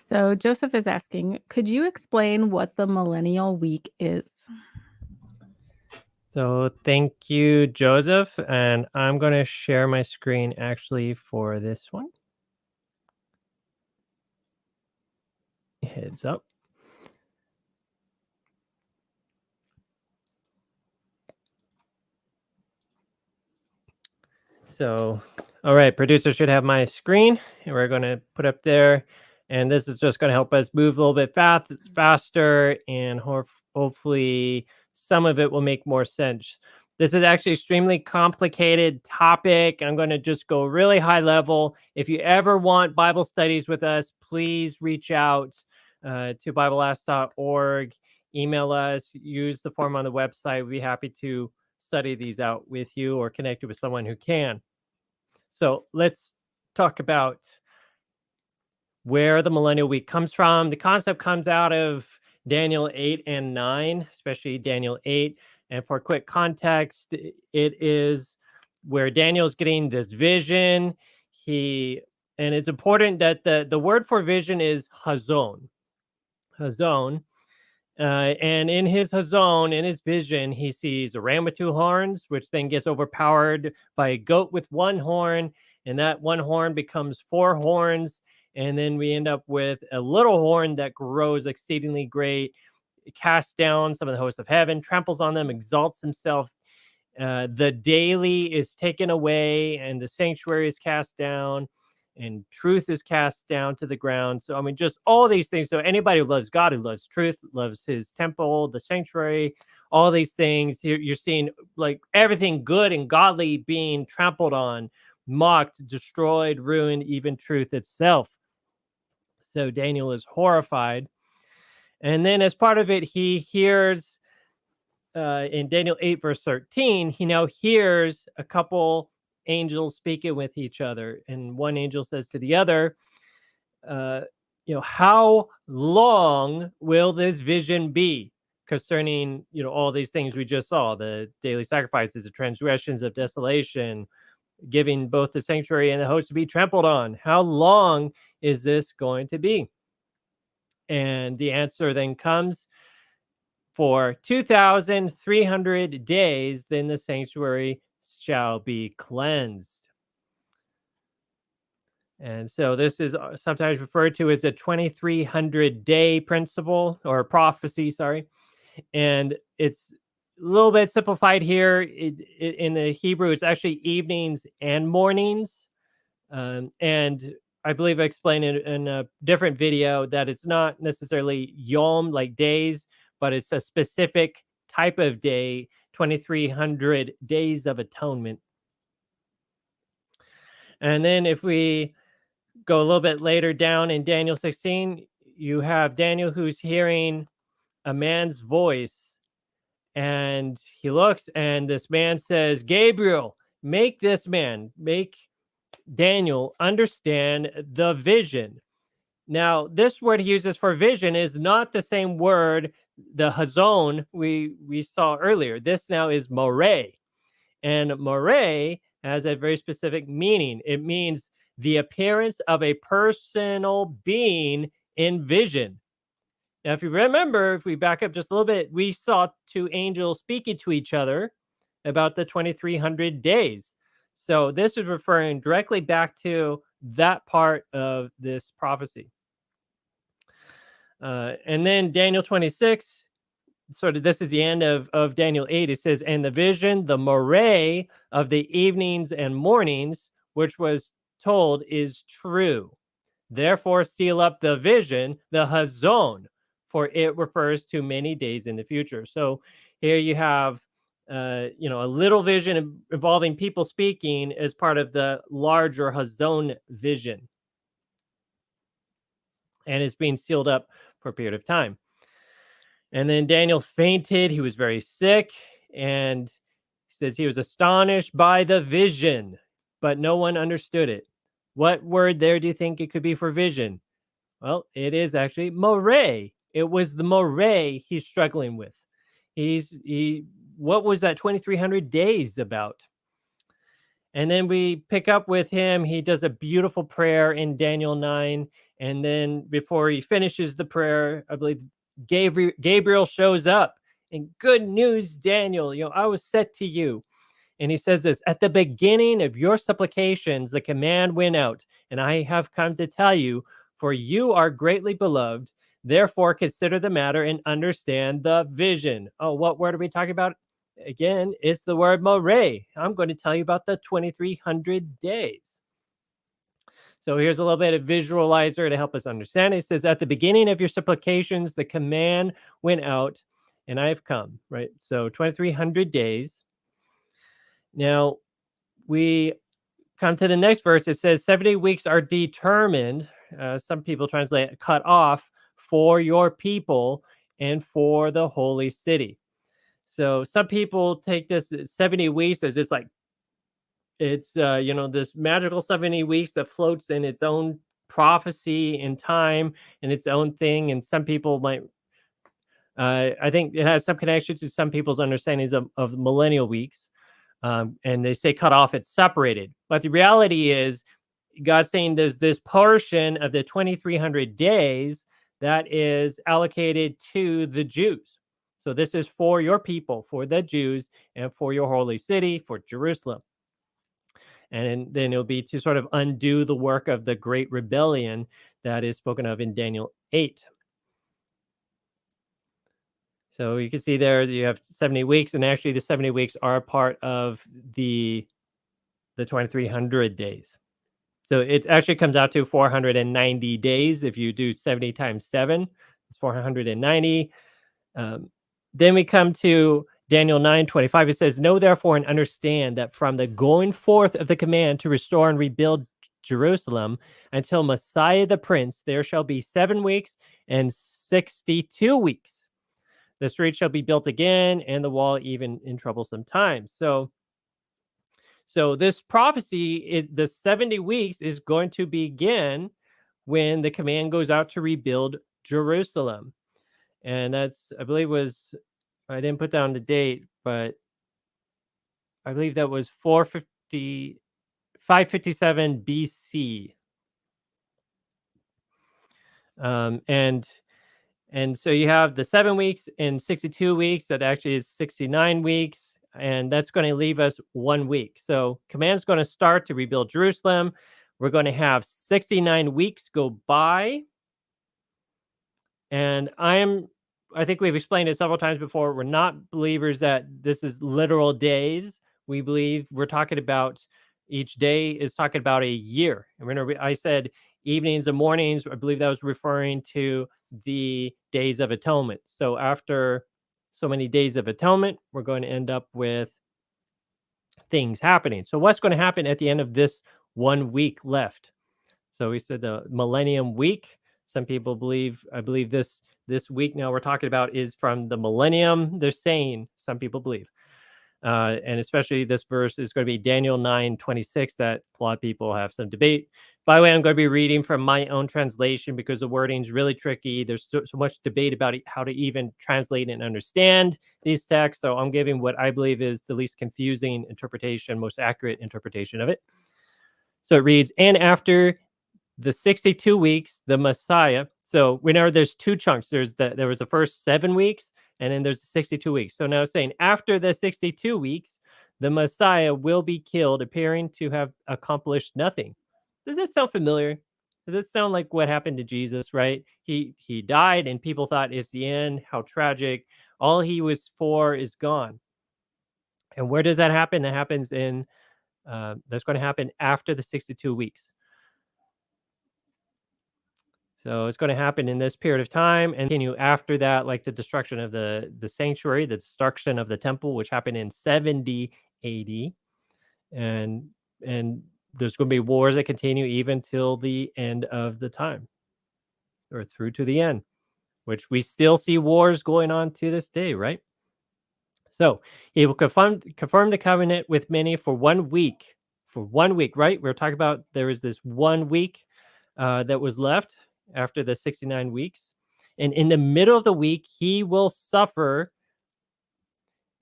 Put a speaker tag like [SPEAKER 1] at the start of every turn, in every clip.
[SPEAKER 1] So Joseph is asking, could you explain what the millennial week is?
[SPEAKER 2] So thank you, Joseph. And I'm going to share my screen actually for this one. Heads up. So, all right, producer should have my screen, and we're going to put up there. And this is just going to help us move a little bit faster, and hopefully some of it will make more sense. This is actually extremely complicated topic. I'm going to just go really high level. If you ever want Bible studies with us, please reach out to BibleAsk.org. Email us. Use the form on the website. We'd be happy to study these out with you or connect you with someone who can. So let's talk about where the millennial week comes from. The concept comes out of Daniel 8 and 9, especially Daniel 8. And for quick context, it is where Daniel's getting this vision. And it's important that the word for vision is hazon. Hazon. And in his hazon, in his vision, he sees a ram with two horns, which then gets overpowered by a goat with one horn. And that one horn becomes four horns. And then we end up with a little horn that grows exceedingly great, casts down some of the hosts of heaven, tramples on them, exalts himself. The daily is taken away, and the sanctuary is cast down, and truth is cast down to the ground. So, I mean, just all these things. So anybody who loves God, who loves truth, loves his temple, the sanctuary, all these things, you're seeing like everything good and godly being trampled on, mocked, destroyed, ruined, even truth itself. So Daniel is horrified. And then as part of it, he hears in Daniel 8, verse 13, he now hears a couple angels speaking with each other. And one angel says to the other, how long will this vision be concerning, all these things we just saw, the daily sacrifices, the transgressions of desolation, giving both the sanctuary and the host to be trampled on? How long is this going to be? And the answer then comes, for 2,300 days, then the sanctuary shall be cleansed. And so this is sometimes referred to as the 2,300 day principle or prophecy, sorry. And it's a little bit simplified here. In the Hebrew, it's actually evenings and mornings. And I believe I explained in a different video that it's not necessarily yom, like days, but it's a specific type of day, 2,300 days of atonement. And then if we go a little bit later down in Daniel 16, you have Daniel who's hearing a man's voice, and he looks, and this man says, Gabriel, make Daniel understand the vision. Now, this word he uses for vision is not the same word, the hazon we saw earlier. This now is moreh. And moreh has a very specific meaning. It means the appearance of a personal being in vision. Now, if you remember, if we back up just a little bit, we saw two angels speaking to each other about the 2,300 days. So this is referring directly back to that part of this prophecy. And then Daniel 26, sort of this is the end of Daniel 8. It says, and the vision, the moreh of the evenings and mornings, which was told, is true. Therefore, seal up the vision, the hazon, for it refers to many days in the future. So here you have, a little vision involving people speaking as part of the larger hazon vision. And it's being sealed up for a period of time. And then Daniel fainted. He was very sick. And he says he was astonished by the vision, but no one understood it. What word there do you think it could be for vision? Well, it is actually moreh. It was the moreh he's struggling with. What was that 2,300 days about? And then we pick up with him. He does a beautiful prayer in Daniel 9, And then before he finishes the prayer, I believe Gabriel shows up. And good news, Daniel, I was sent to you. And he says this: at the beginning of your supplications, the command went out, and I have come to tell you, for you are greatly beloved. Therefore, consider the matter and understand the vision. Oh, what word are we talking about? Again, it's the word moray. I'm going to tell you about the 2300 days. So here's a little bit of visualizer to help us understand. It says, at the beginning of your supplications, the command went out, and I have come, right? So 2300 days. Now, we come to the next verse. It says 70 weeks are determined. Some people translate it, cut off for your people and for the holy city. So some people take this 70 weeks as it's like, it's, this magical 70 weeks that floats in its own prophecy and time and its own thing. And some people might, I think it has some connection to some people's understandings of millennial weeks. And they say cut off, it's separated. But the reality is, God's saying there's this portion of the 2300 days that is allocated to the Jews. So this is for your people, for the Jews, and for your holy city, for Jerusalem. And then it'll be to sort of undo the work of the great rebellion that is spoken of in Daniel 8. So you can see there you have 70 weeks, and actually the 70 weeks are part of the 2300 days. So it actually comes out to 490 days. If you do 70 times 7, it's 490. Then we come to Daniel 9:25. It says, know therefore and understand that from the going forth of the command to restore and rebuild Jerusalem until Messiah the Prince, there shall be 7 weeks and 62 weeks. The street shall be built again, and the wall even in troublesome times. So this prophecy is the 70 weeks is going to begin when the command goes out to rebuild Jerusalem. And that's, I believe I didn't put down the date, but I believe that was 557 BC. And so you have the 7 weeks and 62 weeks. That actually is 69 weeks. And that's going to leave us 1 week. So command's going to start to rebuild Jerusalem. We're going to have 69 weeks go by. And I think we've explained it several times before. We're not believers that this is literal days. We believe we're talking about each day is talking about a year. And I said evenings and mornings. I believe that was referring to the days of atonement. So after so many days of atonement, we're going to end up with things happening. So what's going to happen at the end of this 1 week left? So we said the millennium week. Some people I believe this week now we're talking about is from the millennium. They're saying, some people believe. And especially this verse is going to be Daniel 9:26, that a lot of people have some debate. By the way, I'm going to be reading from my own translation because the wording is really tricky. There's so much debate about how to even translate and understand these texts. So I'm giving what I believe is the least confusing interpretation, most accurate interpretation of it. So it reads, and after the 62 weeks, the Messiah. So we know there's 2 chunks. There was the first 7 weeks, and then there's the 62 weeks. So now it's saying after the 62 weeks, the Messiah will be killed, appearing to have accomplished nothing. Does that sound familiar? Does it sound like what happened to Jesus, right? He died, and people thought it's the end. How tragic. All he was for is gone. And where does that happen? That happens that's going to happen after the 62 weeks. So it's going to happen in this period of time and continue after that, like the destruction of the sanctuary, the destruction of the temple, which happened in 70 AD. And there's going to be wars that continue even till the end of the time, or through to the end, which we still see wars going on to this day, right? So he will confirm the covenant with many for 1 week. For 1 week, right? We're talking about there is this 1 week that was left after the 69 weeks. And in the middle of the week, he will suffer.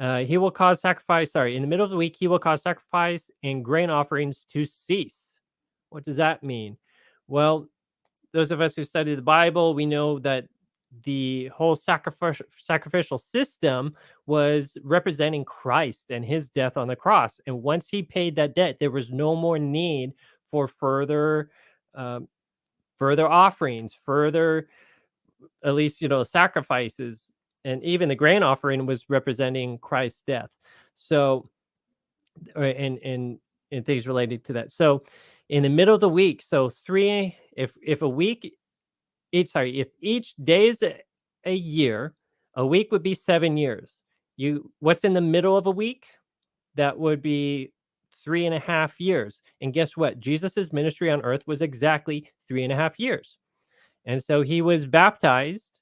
[SPEAKER 2] He will cause sacrifice. Sorry, in the middle of the week, he will cause sacrifice and grain offerings to cease. What does that mean? Well, those of us who study the Bible, we know that the whole sacrificial system was representing Christ and his death on the cross. And once he paid that debt, there was no more need for um, further offerings, further, at least, sacrifices. And even the grain offering was representing Christ's death. So, and things related to that. So, in the middle of the week, so three, if a week if each day is a year, a week would be 7 years. What's in the middle of a week? That would be 3.5 years. And guess what? Jesus's ministry on earth was exactly 3.5 years. And so he was baptized.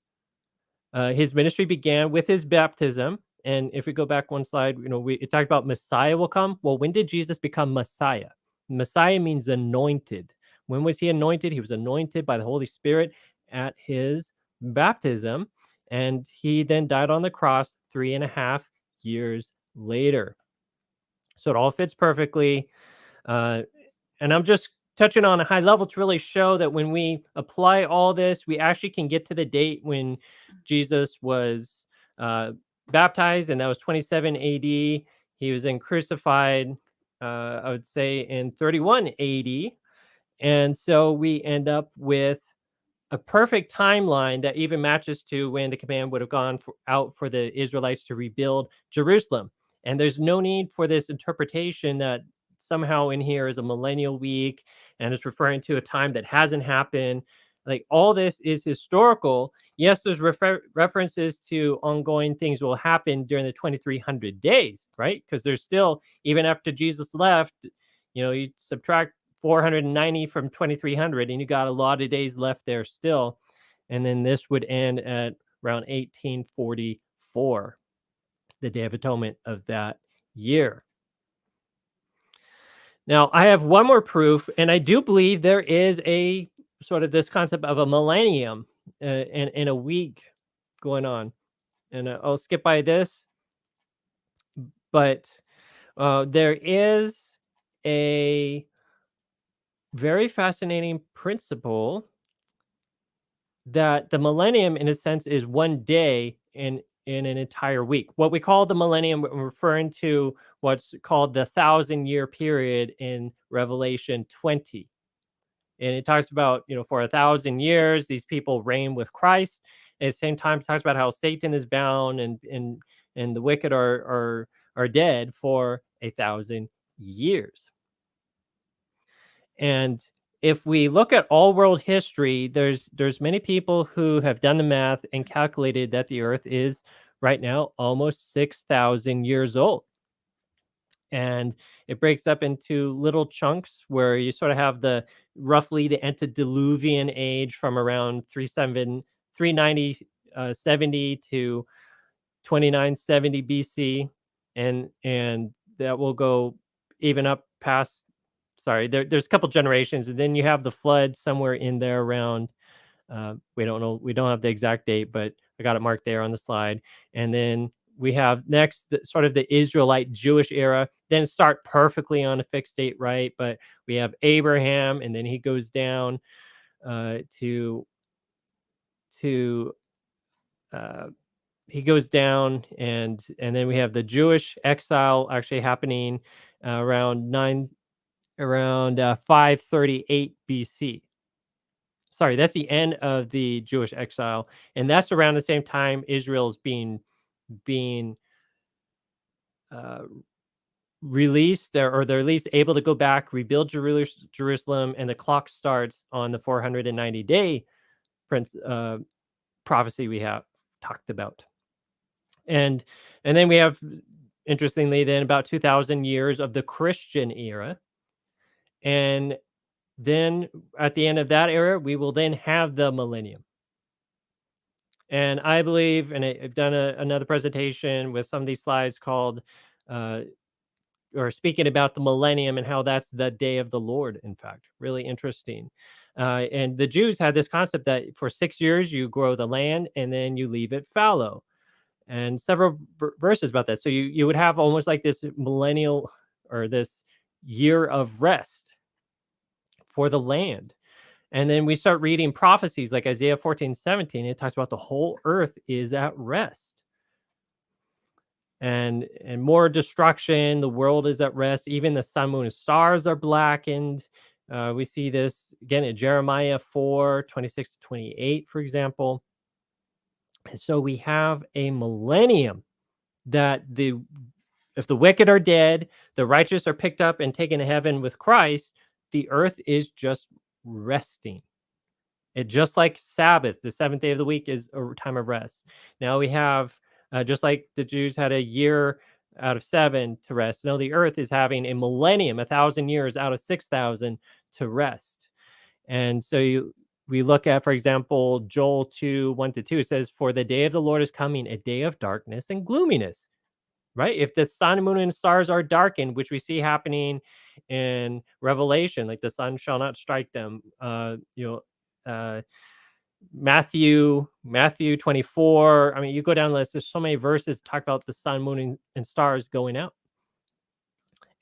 [SPEAKER 2] His ministry began with his baptism. And if we go back one slide, it talked about Messiah will come. Well, when did Jesus become Messiah? Messiah means anointed. When was he anointed? He was anointed by the Holy Spirit at his baptism. And he then died on the cross 3.5 years later. So it all fits perfectly. Uh, and I'm just touching on a high level to really show that when we apply all this, we actually can get to the date when Jesus was uh, baptized, and that was 27 AD. He was then crucified, I would say, in 31 AD. And so we end up with a perfect timeline that even matches to when the command would have gone out for the Israelites to rebuild Jerusalem. And there's no need for this interpretation that somehow in here is a millennial week and it's referring to a time that hasn't happened. Like, all this is historical. Yes, there's references to ongoing things will happen during the 2300 days, right? Because there's still, even after Jesus left, you subtract 490 from 2300 and you got a lot of days left there still. And then this would end at around 1844, the Day of Atonement of that year. Now, I have one more proof, and I do believe there is a sort of this concept of a millennium in a week going on. And I'll skip by this, but there is a very fascinating principle that the millennium, in a sense, is one day in an entire week. What we call the millennium, we're referring to what's called the 1,000-year period in Revelation 20. And it talks about, for 1,000 years, these people reign with Christ. At the same time, it talks about how Satan is bound and the wicked are dead for 1,000 years. And if we look at all world history, there's many people who have done the math and calculated that the Earth is right now almost 6,000 years old. And it breaks up into little chunks where you sort of have the roughly the antediluvian age from around 390 70 to 2970 BC, and that will go even up past. Sorry, there's a couple generations, and then you have the flood somewhere in there around. We don't know. We don't have the exact date, but I got it marked there on the slide. And then we have next sort of the Israelite Jewish era. Then start perfectly on a fixed date, right? But we have Abraham, and then he goes down to uh, he goes down, and then we have the Jewish exile actually happening around 538 BC. Sorry, that's the end of the Jewish exile, and that's around the same time Israel's being uh, released, or they're at least able to go back, rebuild Jerusalem, and the clock starts on the 490-day prophecy we have talked about. And then we have, interestingly, then about 2,000 years of the Christian era. And then at the end of that era, we will then have the millennium. And I believe, and I've done another presentation with some of these slides called, or speaking about the millennium and how that's the day of the Lord, in fact. Really interesting. And the Jews had this concept that for 6 years you grow the land and then you leave it fallow. And several verses about that. So you would have almost like this millennial or this year of rest for the land. And then we start reading prophecies like Isaiah 14:17. It talks about the whole earth is at rest. And more destruction, the world is at rest, even the sun, moon, and stars are blackened. We see this again in Jeremiah 4:26-28, for example. And so we have a millennium that the if the wicked are dead, the righteous are picked up and taken to heaven with Christ, the earth is just resting. It just like Sabbath, the seventh day of the week is a time of rest. Now we have, just like the Jews had a year out of 7 to rest. Now the earth is having a millennium, 1,000 years out of 6,000 to rest. And so we look at, for example, Joel 2:1-2. It says, "For the day of the Lord is coming, a day of darkness and gloominess." Right? If the sun, moon, and stars are darkened, which we see happening in Revelation, like the sun shall not strike them. Uh, Matthew 24. I mean, you go down the list. There's so many verses talk about the sun, moon, and stars going out.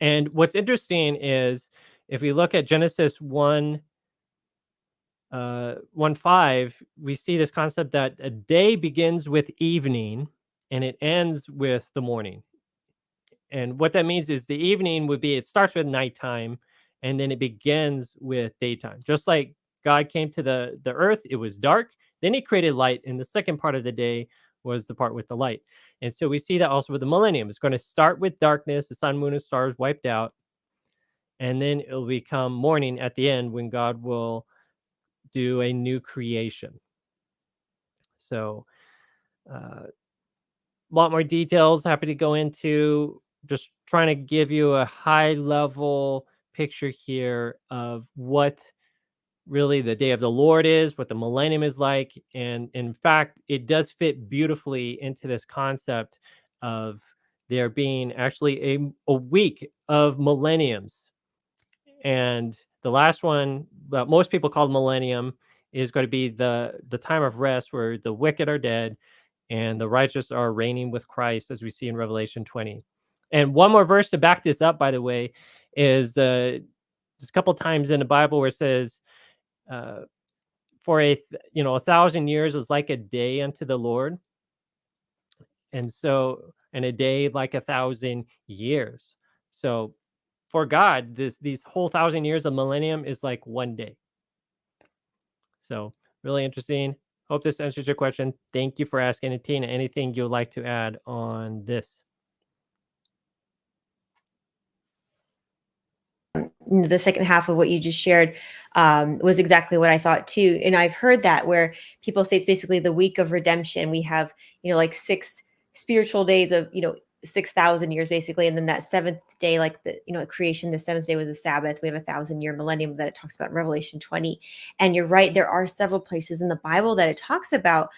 [SPEAKER 2] And what's interesting is if we look at Genesis 1:5, we see this concept that a day begins with evening and it ends with the morning. And what that means is the evening would be, it starts with nighttime and then it begins with daytime. Just like God came to the earth, it was dark. Then he created light. And the second part of the day was the part with the light. And so we see that also with the millennium. It's going to start with darkness, the sun, moon, and stars wiped out. And then it'll become morning at the end when God will do a new creation. So, a lot more details. Happy to go into, just trying to give you a high level picture here of what really the day of the Lord is, what the millennium is like. And in fact, it does fit beautifully into this concept of there being actually a week of millenniums. And the last one, but most people call millennium, is going to be the time of rest where the wicked are dead and the righteous are reigning with Christ, as we see in Revelation 20. And one more verse to back this up, by the way, is just a couple times in the Bible where it says, uh, "For 1,000 years is like a day unto the Lord, and a day like 1,000 years." So for God, these whole 1,000 years of millennium is like one day. So really interesting. Hope this answers your question. Thank you for asking. And Tina, anything you'd like to add on this?
[SPEAKER 3] The second half of what you just shared was exactly what I thought too. And I've heard that where people say it's basically the week of redemption. We have, like 6 spiritual days of, 6,000 years basically. And then that seventh day, like creation, the seventh day was a Sabbath. We have 1,000-year millennium that it talks about in Revelation 20. And you're right. There are several places in the Bible that it talks about,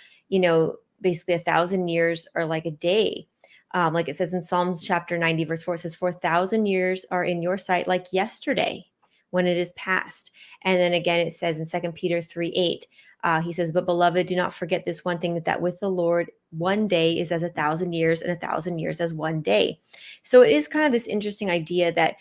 [SPEAKER 3] basically 1,000 years are like a day. Like it says in Psalms chapter 90, verse 4, it says, 4,000 years are in your sight like yesterday when it is past. And then again, it says in 2 Peter 3:8, he says, but beloved, do not forget this one thing, that with the Lord, one day is as 1,000 years and 1,000 years as one day. So it is kind of this interesting idea that,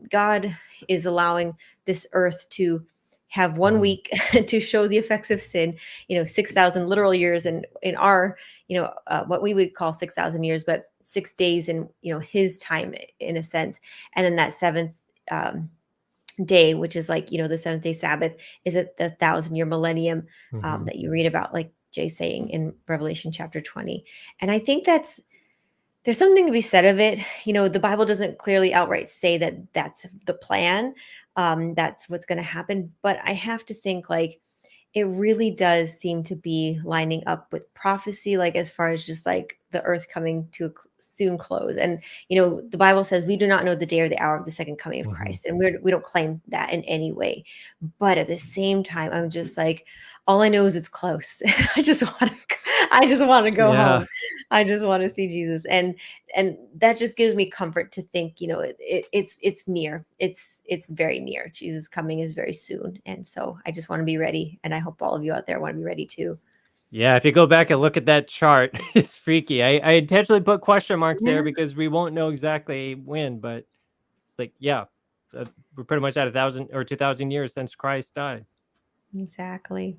[SPEAKER 3] God is allowing this earth to have 1 week to show the effects of sin, 6,000 literal years in our, what we would call 6,000 years, but 6 days in, his time in a sense. And then that seventh day, which is like, the seventh day Sabbath, is the 1,000-year millennium that you read about, like Jay's saying in Revelation chapter 20. And I think there's something to be said of it. The Bible doesn't clearly outright say that that's the plan. That's what's going to happen. But I have to think like it really does seem to be lining up with prophecy, like as far as just like the earth coming to a soon close. And, the Bible says we do not know the day or the hour of the second coming of Christ. And we don't claim that in any way. But at the same time, I'm just like, all I know is it's close. I just want to go
[SPEAKER 2] Yeah.
[SPEAKER 3] home. I just want to see Jesus. And that just gives me comfort to think, it's near. It's very near. Jesus coming is very soon. And so I just want to be ready. And I hope all of you out there want to be ready too.
[SPEAKER 2] Yeah, if you go back and look at that chart, it's freaky. I intentionally put question marks there
[SPEAKER 3] Yeah.
[SPEAKER 2] because we won't know exactly when, but it's like, yeah, we're pretty much at 1,000 or 2,000 years since Christ died.
[SPEAKER 3] Exactly.